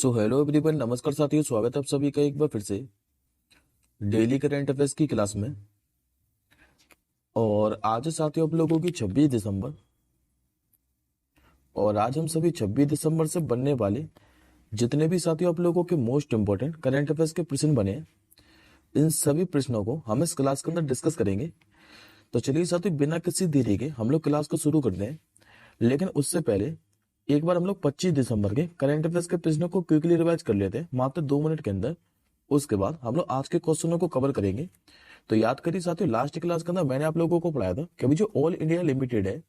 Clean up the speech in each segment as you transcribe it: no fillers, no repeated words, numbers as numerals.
So hello everyone, नमस्कार साथियों। स्वागत है आप सभी का एक बार फिर से डेली करंट अफेयर्स की क्लास में। और आज है साथियों आप लोगों की 26 दिसंबर। और आज हम सभी 26 दिसंबर से बनने वाले जितने भी साथियों आप लोगों के मोस्ट इंपोर्टेंट करंट अफेयर्स के प्रश्न बने हैं, इन सभी प्रश्नों को हम इस क्लास के अंदर डिस्कस करेंगे। तो चलिए साथियों, बिना किसी देरी के हम लोग क्लास को शुरू करते हैं। लेकिन उससे पहले एक बार हम लोग 25 दिसंबर के करंट अफेयर्स के प्रश्नों को क्विकली रिवाइज कर लेते हैं मात्र 2 मिनट के अंदर। उसके बाद हम लोग आज के क्वेश्चनों को कवर करेंगे। तो याद करिए साथियों, लास्ट क्लास के अंदर मैंने आप लोगों को पढ़ाया था कि अभी जो ऑल इंडिया लिमिटेड है,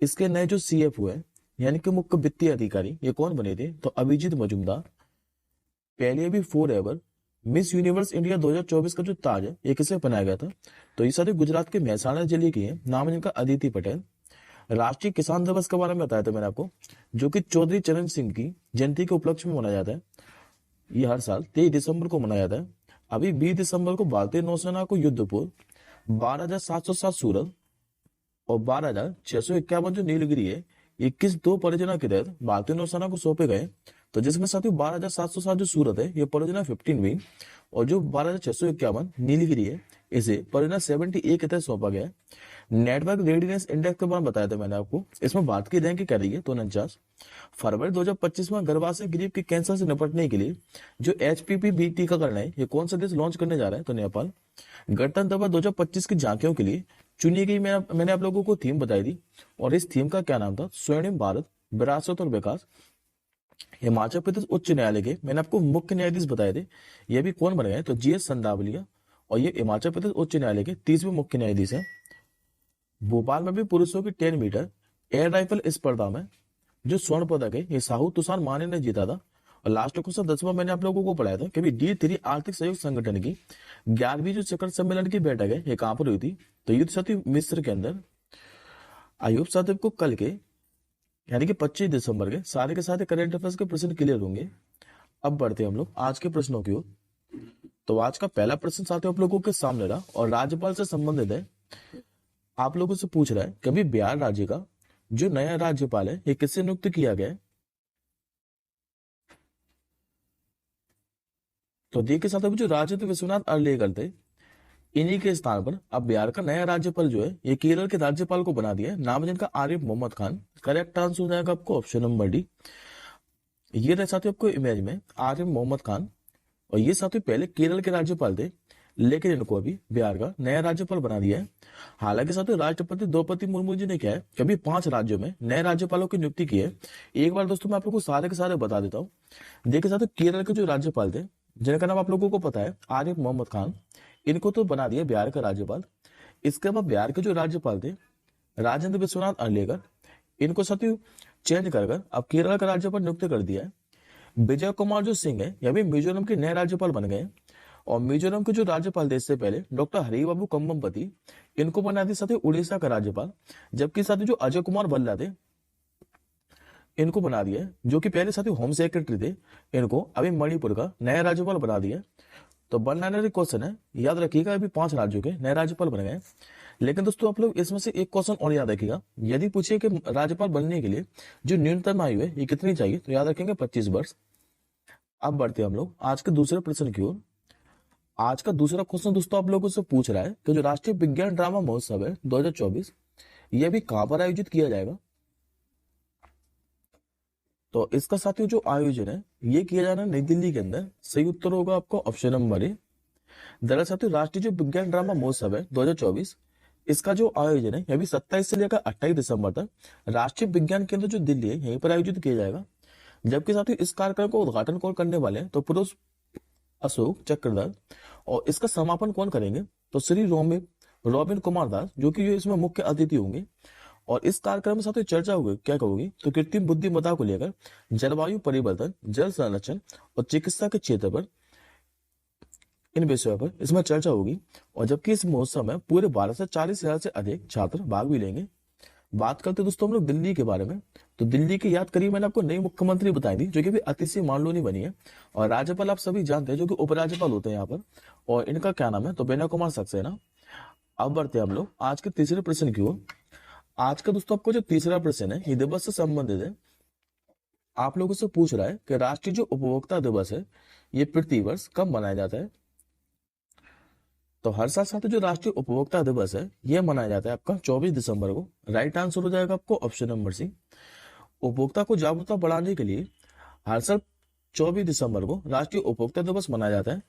इसके नए जो सीएफओ है यानी कि मुख्य वित्तीय अधिकारी, ये कौन बने थे? तो अभिजीत मजूमदार। पहले भी for ever miss universe India 2024 का जो ताज है, ये किसे बनाया गया था? तो ये सारे गुजरात के महसाणा जिले की है, नाम है इनका अदिति पटेल। राष्ट्रीय किसान दिवस के बारे में बताया था मैंने आपको, जो कि चौधरी चरण सिंह की जयंती के उपलक्ष्य में मनाया जाता है। ये हर साल 23 दिसंबर को मनाया जाता है। अभी 20 दिसंबर को भारतीय नौसेना को युद्धपोत 12,707 सूरत और 12,651 जो नीलगिरी है, 21 परियोजना के तहत भारतीय नौसेना को सौंपे गए। तो जिसमें साथियों 12,707 जो सूरत है, ये परियोजना 15 विंग, और जो 12,651 नीलगिरी है, इसे परियोजना 78 के तहत सौंपा गया है। नेटवर्क रेडीनेस इंडेक्स के बारे में बताया था मैंने आपको। इसमें भारत की रैंक क्या रही है? तो 49। फरवरी 2025 में गर्भाशय गरीब के कैंसर से निपटने के लिए जो HPV टीकाकरण है, ये कौन सा देश लॉन्च करने जा रहा है? तो नेपाल। गणतंत्र दिवस 2025 की झांकियों के लिए चुनी गई मैंने आप लोगों को थीम बताई थी, और इस थीम का क्या नाम था? स्वर्णिम भारत, विरासत और विकास। हिमाचल प्रदेश उच्च न्यायालय के मैंने आपको मुख्य न्यायाधीश बताए थे, ये भी कौन बने हैं? तो GS संदावलिया। और ये हिमाचल प्रदेश उच्च न्यायालय के 30वें मुख्य न्यायाधीश है। भोपाल में भी पुरुषों की 10 मीटर एयर राइफल स्पर्धा में जो स्वर्ण पदक है, ये साहू तुषार माने ने जीता था। और लास्ट क्वेश्चन 10वां मैंने आप लोगों को पढ़ाया था कि D3 आर्थिक सहयोग संगठन की 11वीं जो शिखर सम्मेलन की बैठक है, ये कहां पर हुई थी? तो युद्ध साथी मिस्र के अंदर। आई होप साथियों को कल के यानी कि 25 दिसंबर के सारे करंट अफेयर्स के प्रश्न क्लियर होंगे। अब बढ़ते हैं हम लोग आज के प्रश्नों की ओर। तो आज का पहला प्रश्न साथियों आप लोगों के सामने रहा और राज्यपाल से संबंधित है। आप लोगों से पूछ रहा है कि अभी बिहार राज्य का जो नया राज्यपाल है, ये किससे नियुक्त किया गया है? तो देखिए साथियों, अभी जो राजेंद्र विश्वनाथ अर्लेकर थे, इन्हीं के स्थान पर अब बिहार का नया राज्यपाल जो है, ये केरल के राज्यपाल को बना दिया है। नाम है जिनका आरिफ मोहम्मद खान। करेक्ट आंसर हो जाएगा आपको ऑप्शन नंबर डी। ये रहे साथियों आपको इमेज में आरिफ मोहम्मद खान। और ये साथियों पहले केरल के राज्यपाल थे, लेकिन इनको अभी बिहार का नया राज्यपाल बना दिया है। हालांकि साथियों राष्ट्रपति द्रौपदी मुर्मू जी ने क्या है कि अभी 5 राज्यों में नए राज्यपालों की नियुक्ति की है। एक बार दोस्तों मैं आप लोगों को सारे के सारे बता देता हूँ। देखिए साथियों, केरल के जो राज्यपाल थे, जिनका नाम आप लोगों को पता है आरिफ मोहम्मद खान, इनको तो बना दिया बिहार का राज्यपाल। इसके बाद बिहार के जो राज्यपाल थे राजेंद्र विश्वनाथ अर्लेकर, इनको साथियों चेंज कर कर अब केरल का राज्यपाल नियुक्त कर दिया है। विजय कुमार जो सिंह है, ये भी मिजोरम के नए राज्यपाल बन गए। और मिजोरम के जो राज्यपाल थे इससे पहले डॉक्टर हरिबाबू कम्बमपति, इनको बना दिया साथी उड़ीसा का राज्यपाल। जबकि साथी जो अजय कुमार भल्ला थे, इनको बना दिया है, जो कि पहले साथी होम सेक्रेटरी थे, इनको अभी मणिपुर का नया राज्यपाल बना दिया। तो बनना क्वेश्चन है, याद रखिएगा अभी 5 राज्यों के नए राज्यपाल बन गए। लेकिन दोस्तों आप लोग इसमें से एक क्वेश्चन और याद रखिएगा, यदि पूछिए कि राज्यपाल बनने के लिए जो न्यूनतम आयु है ये कितनी चाहिए, तो याद रखेंगे 25 वर्ष। अब बढ़ते हैं हम लोग आज के दूसरे प्रश्न की ओर। आज का दूसरा क्वेश्चन दोस्तों आप लोगों से पूछ रहा है कि जो राष्ट्रीय विज्ञान ड्रामा महोत्सव है 2024, यह भी कहां पर आयोजित किया जाएगा? तो इसका साथियों जो आयोजन है, ये किया जाना नई दिल्ली के अंदर। सही उत्तर होगा आपको ऑप्शन नंबर ए। दरअसल साथियों राष्ट्रीय जो विज्ञान ड्रामा महोत्सव है 2024, इसका जो आयोजन है यह भी 27 से लेकर 28 दिसंबर तक राष्ट्रीय विज्ञान केंद्र जो दिल्ली है, यहीं पर आयोजित किया जाएगा। जबकि साथियों इस कार्यक्रम को उद्घाटन कौन करने वाले हैं? तो प्रोफेसर अशोक चक्रधर। और इसका समापन कौन करेंगे? तो श्री रॉबिन कुमार दास, जो कि ये इसमें मुख्य अतिथि होंगे। और इस कार्यक्रम में साथियों चर्चा होगी, क्या होगी? तो कृत्रिम बुद्धिमत्ता को लेकर जलवायु परिवर्तन, जल संरक्षण और चिकित्सा के क्षेत्र पर, इन विषयों पर इसमें चर्चा होगी। और जबकि इस महोत्सव में पूरे भारत से 40,000 से अधिक छात्र भाग भी लेंगे। बात करते हैं दोस्तों हम लोग दिल्ली के बारे में। तो दिल्ली की याद करिए, मैंने आपको नई मुख्यमंत्री बताई थी, जो कि भी अतिशय मांडलोनी बनी है। और राज्यपाल आप सभी जानते हैं, जो कि उपराज्यपाल होते हैं यहाँ पर। और इनका क्या नाम है? तो विनय कुमार सक्सेना। अब बढ़ते हैं हम लोग आज के तीसरे प्रश्न की ओर। आज का दोस्तों आपको जो तीसरा प्रश्न है, ये दिवस से संबंधित है। आप लोगों से पूछ रहा है कि राष्ट्रीय जो उपभोक्ता दिवस है ये प्रतिवर्ष कब मनाया जाता है। तो हर साल साथ जो राष्ट्रीय उपभोक्ता दिवस है ये मनाया जाता है आपका 24 दिसंबर को। राइट आंसर हो जाएगा आपको ऑप्शन नंबर सी। उपभोक्ता को जागरूकता बढ़ाने के लिए हर साल 24 दिसंबर को राष्ट्रीय उपभोक्ता दिवस मनाया जाता है।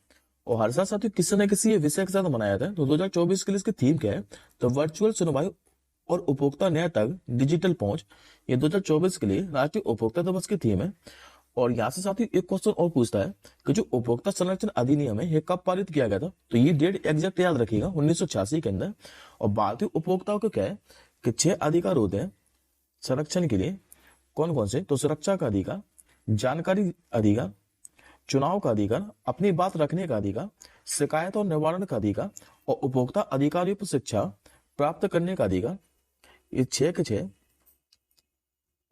और हर साल साथ किसी न किसी विषय के साथ मनाया जाता है। तो 2024 के लिए इसकी थीम क्या है, तो वर्चुअल सुनवाई और उपभोक्ता न्याय तक डिजिटल पहुंच, ये 2024 के लिए राष्ट्रीय उपभोक्ता दिवस की थीम है। और यहाँ से साथ ही एक क्वेश्चन और पूछता है कि जो उपभोक्ता संरक्षण अधिनियम है ये कब पारित किया गया था। तो ये डेट एग्जैक्ट याद रखिएगा 1986 के अंदर। और भारतीय उपभोक्ताओं को क्या है कि 6 अधिकार होते हैं संरक्षण के लिए। कौन कौन से, तो सुरक्षा का अधिकार, जानकारी अधिकार, चुनाव का अधिकार, अपनी बात रखने का अधिकार, शिकायत और निवारण का अधिकार और उपभोक्ता अधिकारियों शिक्षा प्राप्त करने का अधिकार। ये 6 के 6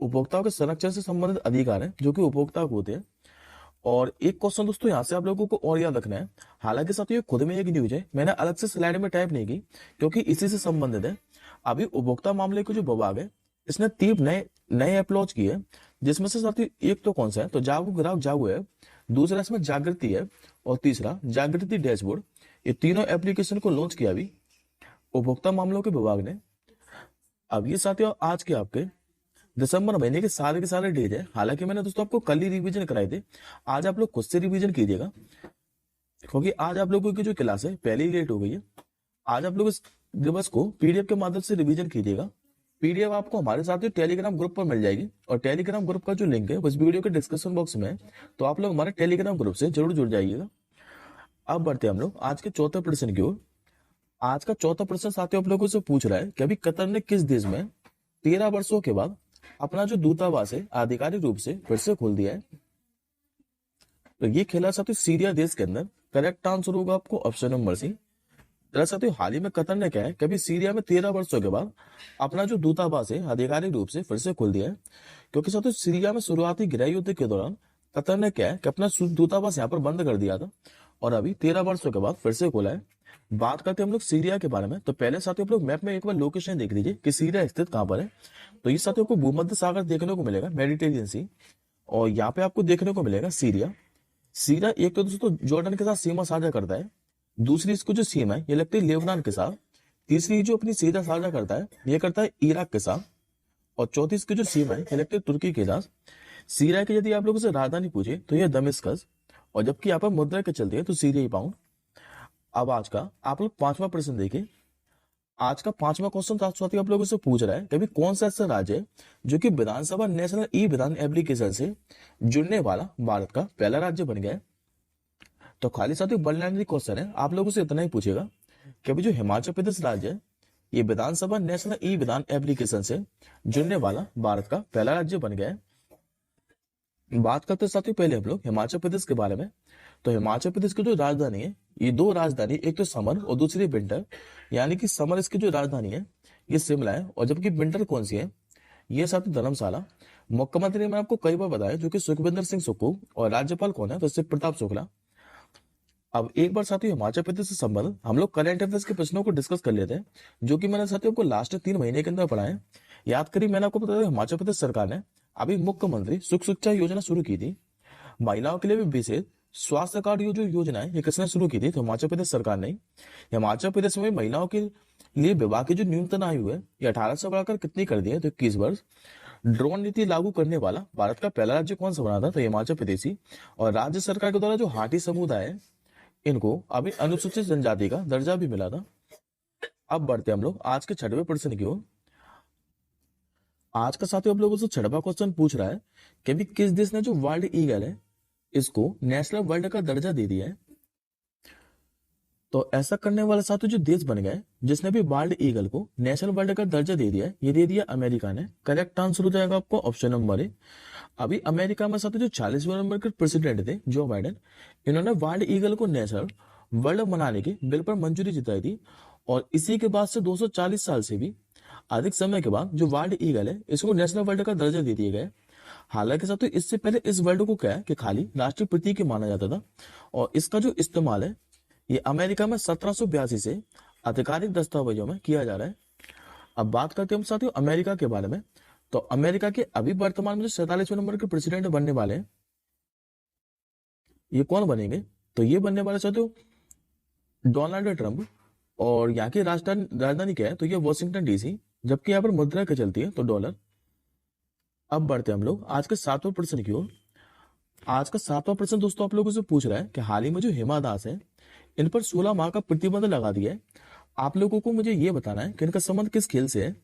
उपभोक्ताओं के संरक्षण से संबंधित अधिकार है जो कि उपभोक्ता को होते हैं। और एक क्वेश्चन दोस्तों यहाँ से आप लोगों को और याद रखना है, हालांकि साथियों ये खुद में एक न्यूज है, मैंने अलग से स्लाइड में टाइप नहीं की क्योंकि इसी से संबंधित है। अभी उपभोक्ता मामले के जो विभाग है इसने 3 नए अप्रोच किए, जिसमें से साथियों एक तो कौन सा है, तो जागो ग्राहक जागो है, दूसरा इसमें जागृति है और तीसरा जागृति डैशबोर्ड। ये तीनों एप्लीकेशन को लॉन्च किया अभी उपभोक्ता मामलों के विभाग ने। अब ये साथियों आज के आपके दिसंबर महीने के सारे डेज है। हालांकि मैंने दोस्तों आपको कल ही रिवीजन कराए थे, आज आप लोग खुद से रिवीजन कीजिएगा क्योंकि आज आप लोगों की जो क्लास है पहले ही लेट हो गई है। आज आप लोग इस दिवस को पीडीएफ के माध्यम से रिवीजन कीजिएगा। पीडीएफ आपको हमारे साथ ही टेलीग्राम ग्रुप पर मिल जाएगी और टेलीग्राम ग्रुप का जो लिंक है उस वीडियो के डिस्क्रिप्शन बॉक्स में है, तो आप लोग हमारे टेलीग्राम ग्रुप से जरूर जुड़ जाइएगा। अब बढ़ते हम लोग आज के चौथे प्रश्न की ओर। आज का चौथा प्रश्न साथियों आप लोगों से पूछ रहा है कि अभी कतर ने किस देश में 13 वर्षों के बाद अपना जो दूतावास है आधिकारिक रूप से फिर से खोल दिया है। तो ये खेला साथियों सीरिया देश के अंदर। करेक्ट आंसर होगा आपको ऑप्शन नंबर सी। साथियों हाल ही में कतर ने क्या है कभी सीरिया में 13 वर्षों के बाद अपना जो दूतावास है आधिकारिक रूप से फिर से खोल दिया है। क्योंकि साथियों सीरिया में शुरुआती गृह युद्ध के दौरान कतर ने क्या है कि अपना दूतावास यहाँ पर बंद कर दिया था और अभी 13 वर्षों के बाद फिर से खोला है। बात करते हैं हम लोग सीरिया के बारे में। तो पहले साथियों आप लोग मैप में एक बार लोकेशन देख लीजिए कि सीरिया स्थित कहाँ पर है। तो इस साथियों को भूमध्य सागर देखने को मिलेगा, मेडिटेरियन सी, और यहाँ पे आपको देखने को मिलेगा सीरिया। सीरिया एक तो दोस्तों जॉर्डन के साथ सीमा साझा करता है, दूसरी इसको जो सीमा है ये लगती है लेबनान के साथ, तीसरी जो अपनी सीमा साझा करता है ये करता है इराक के साथ, और चौथी इसकी जो सीमा है ये लगती है तुर्की के साथ। सीरिया की यदि आप लोगों से राजधानी पूछे तो ये दमिश्कस, और जबकि यहाँ पर मुद्रा के चलते हैं तो सीरियाई पाउंड। अब आज का आप लोग 5वां प्रश्न देखिए। आज का 5वां क्वेश्चन साथी आप लोगों से पूछ रहा है कि कौन सा ऐसा राज्य है जो कि विधानसभा नेशनल ई विधान एप्लीकेशन से जुड़ने वाला भारत का पहला राज्य बन गया है। तो खाली साथी बल्लारी क्वेश्चन है, आप लोगों से इतना ही पूछेगा कि अभी जो हिमाचल प्रदेश राज्य है ये विधानसभा नेशनल ई विधान एप्लीकेशन से जुड़ने वाला भारत का पहला राज्य बन गया है। बात करते साथियों पहले हम लोग हिमाचल प्रदेश के बारे में। तो हिमाचल प्रदेश की जो राजधानी है ये 2 राजधानी, एक तो समर और दूसरी विंटर, यानी कि समर इसकी जो राजधानी है ये शिमला है और जबकि विंटर कौन सी है ये साथी धर्मशाला। मुख्यमंत्री ने आपको कई बार बताया जो कि सुखविंदर सिंह सुक्खू, और राज्यपाल कौन है तो शिव प्रताप शुक्ला। अब एक बार साथियों हिमाचल प्रदेश से संबंधित हम लोग करंट अफेयर्स के प्रश्नों को डिस्कस कर लेते हैं जो कि मैंने साथियों को लास्ट 3 महीने के अंदर पढ़ाए। याद करिए मैंने आपको बताया हिमाचल प्रदेश सरकार ने अभी मुख्यमंत्री सुख शिक्षा योजना शुरू की थी। महिलाओं के लिए भी विशेष स्वास्थ्य कार्ड जो योजना है ये किसने शुरू की थी, तो हिमाचल प्रदेश सरकार ने। हिमाचल प्रदेश में महिलाओं के लिए विवाह की जो न्यूनतम आयु है ये 18 से बढ़ाकर कितनी कर दी है, तो 21 वर्ष। ड्रोन नीति लागू करने वाला भारत का पहला राज्य कौन सा बना था, तो हिमाचल प्रदेश ही। और राज्य सरकार के द्वारा जो हाटी समुदाय है इनको अभी अनुसूचित जनजाति का दर्जा भी मिला था। अब बढ़ते हम लोग आज के 6वें प्रश्न की ओर। आज का साथियों आप लोगों से 6वां क्वेश्चन पूछ रहा है कि अभी किस देश ने जो वर्ल्ड ईगल है इसको नेशनल बर्ड का दर्जा दे दिया है। तो ऐसा करने वाला साथियों जो देश बन गया है जिसने भी वर्ल्ड ईगल को नेशनल बर्ड का दर्जा दे दिया है ये दे दिया अमेरिका ने। करेक्ट आंसर हो जाएगा आपको ऑप्शन नंबर ए। अभी अमेरिका में साथियों जो 40वें नंबर के प्रेसिडेंट थे जो बाइडेन, इन्होंने वर्ल्ड ईगल को नेशनल वर्ल्ड बनाने के बिल पर मंजूरी जताई थी। और इसी के बाद से 240 साल से भी अधिक समय के बाद जो वर्ल्ड ईगल है इसको नेशनल वर्ल्ड का दर्जा दे दिया गया। हालांकि साथियों इससे पहले इस वर्ड को क्या है कि खाली राष्ट्रीय प्रतीक माना जाता था और इसका जो इस्तेमाल है ये अमेरिका में 1782 से आधिकारिक दस्तावेजों में किया जा रहा है। अब बात करते हैं हम साथियों अमेरिका के बारे में। तो अमेरिका के अभी वर्तमान में जो 47वें नंबर के प्रेसिडेंट बनने वाले हैं, ये कौन बनेंगे? तो ये बनने वाले साथियों डोनाल्ड ट्रंप। और यहाँ की राजधानी क्या है? तो ये वॉशिंगटन डीसी, जबकि यहाँ पर मुद्रा क्या चलती है? तो डॉलर। अब बढ़ते हैं हम लोग आज के 7वें प्रश्न की ओर। आज का 7वां प्रश्न दोस्तों आप लोगों से पूछ रहा है कि हाल ही में जो हिमा दास है, इन पर 16 माह का प्रतिबंध लगा दिया है। आप लोगों को मुझे ये बताना है कि इनका संबंध किस खेल से है।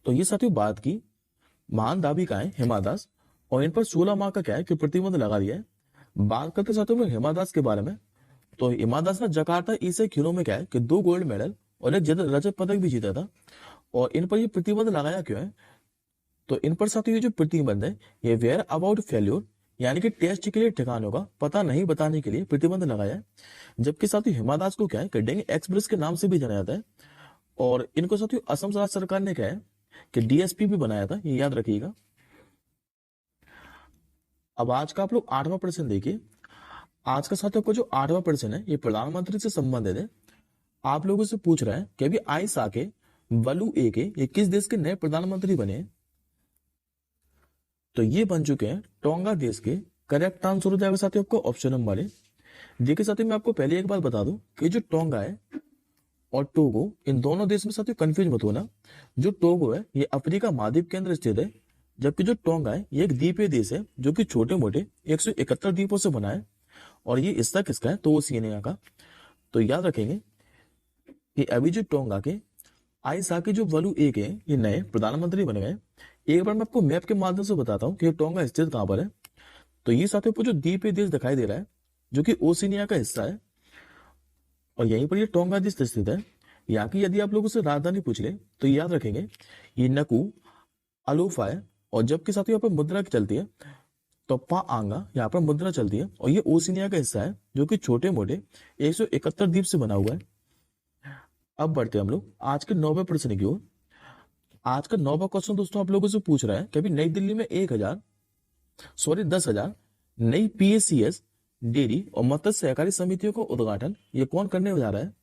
तो ये साथियों बात की महान दाविका है हिमा दास, और इन पर 16 माह का क्या है कि प्रतिबंध लगा दिया है। बात करते साथियों में हिमा दास के बारे में। तो हिमा दास ने जकार्ता एशियाई खेलों में क्या है कि 2 गोल्ड मेडल और एक रजत पदक भी जीता था। और इन पर ये प्रतिबंध लगाया क्यों है? तो इन पर साथियों ये जो प्रतिबंध है, ये वेयर अबाउट फेल्योर यानी कि टेस्ट के लिए ठिकानों का पता नहीं बताने के लिए प्रतिबंध लगाया है। जबकि साथियों हिमा दास को क्या है कि डेंग एक्सप्रेस के नाम से भी जाना जाता है। और इनको साथियों असम राज्य सरकार ने क्या है कि डीएसपी भी बनाया था, ये याद रखिएगा। अब आज का आप लोग 8वां प्रश्न देखिए। आज का साथियों को जो 8वां प्रश्न है, ये प्रधानमंत्री से संबंधित है। आप लोगों से पूछ रहा है कि अभी आई साके बलू ए के ये किस देश के नए प्रधानमंत्री बने हैं? तो ये बन चुके हैं टोंगा देश के। करेक्ट आंसर हो जाएगा साथियों आपको ऑप्शन नंबर ए। देखिए साथियों मैं आपको पहले एक बात बता दूं कि जो टोंगा है और टोगो, इन दोनों देश में साथियों कंफ्यूज मत होना। जो टोगो है ये अफ्रीका महाद्वीप के अंदर स्थित है, जबकि जो टोंगा है ये एक द्वीपीय देश है जो कि छोटे मोटे 171 द्वीपों से बना है। और ये हिस्सा किसका है? तो ओशिनिया का। तो याद रखेंगे कि अभी जो टोंगा के आइसाकी जो वलू एक है, ये नए प्रधानमंत्री बन गए। एक बार मैं आपको मैप के माध्यम से बताता हूँ कि टोंगा स्थित कहां पर है। तो ये साथियों को जो द्वीपीय देश दिखाई दे रहा है जो कि ओशिनिया का हिस्सा है, और यहीं पर ये टोंगा देश स्थित है। यहाँ की यदि आप लोगों से राजधानी पूछ ले तो याद रखेंगे ये नकू अलोफा है। और जबकि साथियों यहाँ पर मुद्रा की चलती है तो पाआंगा, यहाँ पर मुद्रा चलती है। और ये ओशिनिया का हिस्सा है जो कि छोटे मोटे 171 द्वीप से बना हुआ है। अब बढ़ते हैं हम लोग आज के 9वें प्रश्न की ओर। आज का 9वां क्वेश्चन दोस्तों आप लोगों से पूछ रहा है कि अभी नई दिल्ली में 10,000 नई पीएसीएस डेयरी और मत्स्य सहकारी समितियों का उद्घाटन ये कौन करने जा रहा है?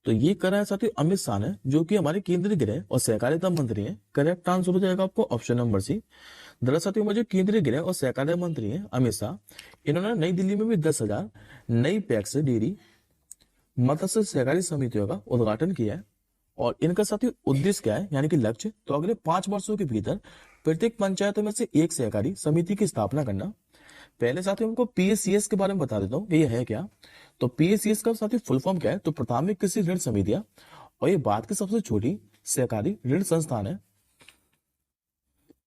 तो ये कर रहा है साथियों अमित शाह ने, जो कि हमारे केंद्रीय गृह और सहकारिता मंत्री हैं। करेक्ट आंसर हो जाएगा आपको ऑप्शन नंबर सी। दरअसल साथियों में जो केंद्रीय गृह और सहकारिता मंत्री हैं अमित शाह, इन्होंने नई दिल्ली में भी 10,000 नई पैक्स डेयरी मत्स्य सहकारी समितियों का उद्घाटन किया है। और इनका साथियों उद्देश्य क्या है यानी कि लक्ष्य? तो अगले 5 वर्षों के भीतर प्रत्येक पंचायत में से एक सहकारी समिति की स्थापना करना। पहले साथियों उनको पीएसीएस के बारे में बता देता हूँ ये है क्या। तो पीएसीएस का साथियों फुल फॉर्म क्या है? तो प्राथमिक कृषि ऋण समितियां, और ये भारत की सबसे छोटी सहकारी ऋण संस्थान है।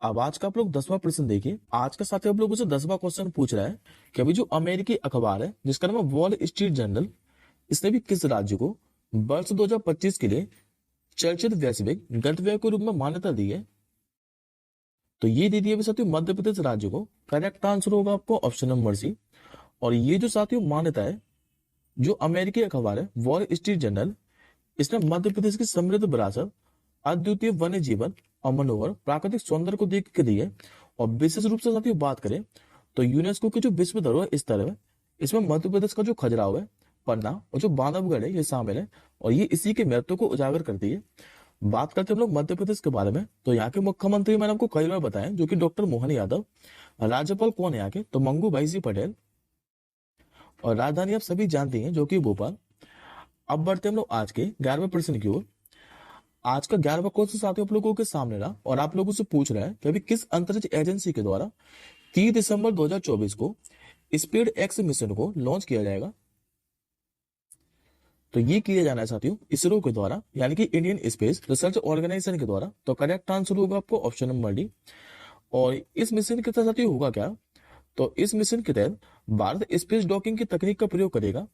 अब आज का आप लोग 10वां प्रश्न देखिए। आज का साथियों आप लोगों से 10वां क्वेश्चन पूछ रहा है कि अभी जो अमेरिकी अखबार है जिसका नाम है वॉल स्ट्रीट जर्नल, इसने भी किस राज्य को वर्ष 2025 के लिए चर्चित वैश्विक गंतव्य के रूप में मान्यता दी है? तो ये दे दिया साथियों मध्य प्रदेश राज्य को। करेक्ट आंसर होगा आपको ऑप्शन नंबर सी। और ये जो साथियों मान्यता है, जो अमेरिकी अखबार है वॉल स्ट्रीट जर्नल, इसने मध्य प्रदेश की समृद्ध विरासत, अद्वितीय वन्य जीवन और मनोहर प्राकृतिक सौंदर्य को देख के दी है। और विशेष रूप से साथियों बात करें तो यूनेस्को की जो विश्व धरोहर स्थल है, इसमें मध्य प्रदेश का जो खजुराहो है, पन्ना और जो बांधवगढ़ है ये शामिल है। और ये इसी के महत्व को उजागर करती है। बात करते हैं हम लोग मध्य प्रदेश के बारे में। तो यहाँ के मुख्यमंत्री मैंने आपको कई बार बताया जो कि डॉक्टर मोहन यादव। राज्यपाल कौन है यहाँ के? तो मंगू भाई जी पटेल। और राजधानी आप सभी जानते हैं जो कि भोपाल। अब बढ़ते हम लोग आज के 11वें प्रश्न की ओर। आज का 11वां क्वेश्चन साथियों आप लोगों के सामने रहा, और आप लोगों से पूछ रहा है कि अभी किस अंतरिक्ष एजेंसी के द्वारा 30 दिसंबर 2024 को स्पीड एक्स मिशन को लॉन्च किया जाएगा? तो ये किया जाना है साथियों इसरो के द्वारा यानी कि इंडियन स्पेस रिसर्च ऑर्गेनाइजेशन के द्वारा। तो करेक्ट आंसर होगा आपको ऑप्शन नंबर डी। और इस मिशन के तहत साथियों होगा क्या? तो इस मिशन के तहत भारत स्पेस डॉकिंग की तकनीक का प्रयोग करेगा।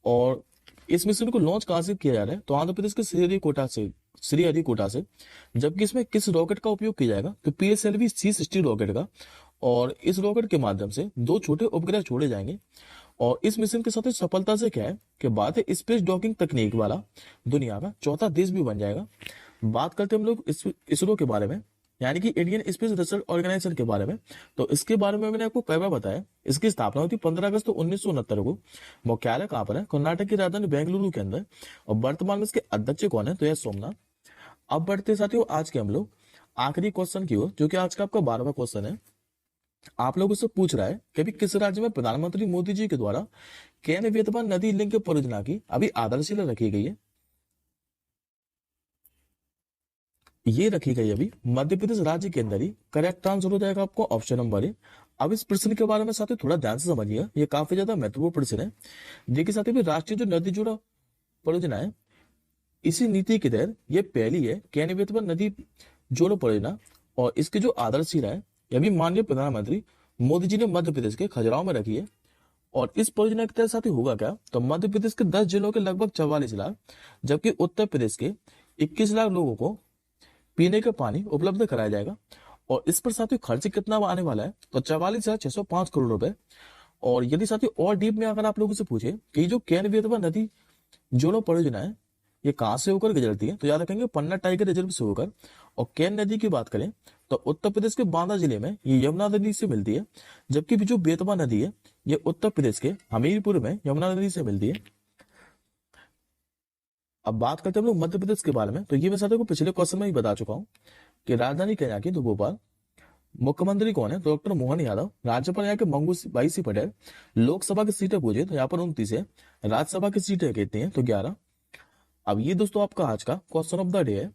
और इस मिशन को लॉन्च कहां से किया जा रहा है? तो आंध्र प्रदेश के श्रीहरिकोटा से। जबकि इसमें किस रॉकेट का उपयोग किया जाएगा? तो PSLV C60 रॉकेट का। और इस रॉकेट के माध्यम से 2 छोटे उपग्रह छोड़े जाएंगे। और इस मिशन के साथ सफलता से क्या है कि भारत स्पेस डॉकिंग तकनीक वाला दुनिया का चौथा देश भी बन जाएगा। बात करते हैं हम लोग इसरो के बारे में यानी कि इंडियन स्पेस रिसर्च ऑर्गेनाइजेशन के बारे में। तो इसके बारे में मैंने आपको कई बार बताया। इसकी स्थापना हुई थी 15 अगस्त 1969 को। मुख्यालय कहाँ पर है? कर्नाटक की राजधानी बेंगलुरु के अंदर। और वर्तमान में इसके अध्यक्ष कौन है? तो यह सोमनाथ। अब बढ़ते साथियों आज के हम लोग आखिरी क्वेश्चन की ओर, जो कि आज का आपका 12वां क्वेश्चन है। आप लोगों से पूछ रहा है कि अभी किस राज्य में प्रधानमंत्री मोदी जी के द्वारा केन बेतवा नदी लिंक परियोजना की अभी आधारशिला रखी गई है? ये रखी गई अभी मध्य प्रदेश राज्य के अंदर ही। करेक्ट आंसर हो जाएगा आपको ऑप्शन नंबर ए। अब इस प्रश्न के बारे में साथियों थोड़ा ध्यान से समझिएगा, ये काफी ज्यादा महत्वपूर्ण प्रश्न है। देखिए साथियों, भी राष्ट्रीय जो नदी जोड़ा परियोजना है, इसी नीति के तहत ये पहली है केन बेतवा नदी जोड़ो परियोजना। और इसकी जो आधारशिला है, यह भी माननीय प्रधानमंत्री मोदी जी ने मध्य प्रदेश के खजुराहो में रखी है। और इस परियोजना के तहत साथियों होगा क्या? तो मध्य प्रदेश के 10 जिलों के लगभग 44 लाख, जबकि उत्तर प्रदेश के 21 लाख लोगों को पीने का पानी उपलब्ध कराया जाएगा। और इस पर साथियों खर्च कितना आने वाला है? तो 44,605 करोड़ रुपए। और यदि साथियों और डीप में अगर आप लोगों से पूछे कि जो केन बेतवा नदी जोड़ो परियोजना है, ये कहां से होकर गुजरती है, तो याद रखेंगे पन्ना टाइगर रिजर्व से होकर। और केन नदी की बात करें तो उत्तर प्रदेश के बांदा जिले में ये यमुना नदी से मिलती है। जबकि जो बेतवा नदी है, ये उत्तर प्रदेश के हमीरपुर में यमुना नदी से मिलती है। अब बात करते हैं हम लोग मध्य प्रदेश के बारे में। तो ये मैं साथियों को पिछले क्वेश्चन में ही बता चुका हूँ कि राजधानी क्या है यहाँ की? तो भोपाल। मुख्यमंत्री कौन है? तो डॉक्टर मोहन यादव। राज्यपाल यहाँ के मंगू भाई सी पटेल। लोकसभा की सीटें पूछे तो यहाँ पर 29 है। राज्यसभा की सीटें कितनी है? तो 11। अब ये दोस्तों आपका आज का क्वेश्चन ऑफ द डे है।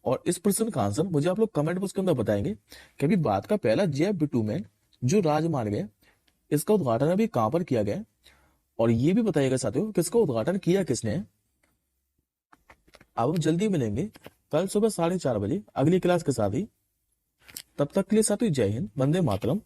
और इस प्रश्न का आंसर मुझे आप लोग कमेंट बॉक्स के अंदर बताएंगे कि अभी बात का पहला जय बिटूमेन जो राजमार्ग है, इसका उद्घाटन अभी कहां पर किया गया है? और ये भी बताइएगा साथियों किसका उद्घाटन किया किसने है। अब हम जल्दी मिलेंगे कल सुबह 4:30 बजे अगली क्लास के साथ ही। तब तक के लिए साथियों जय हिंद, वंदे मातरम।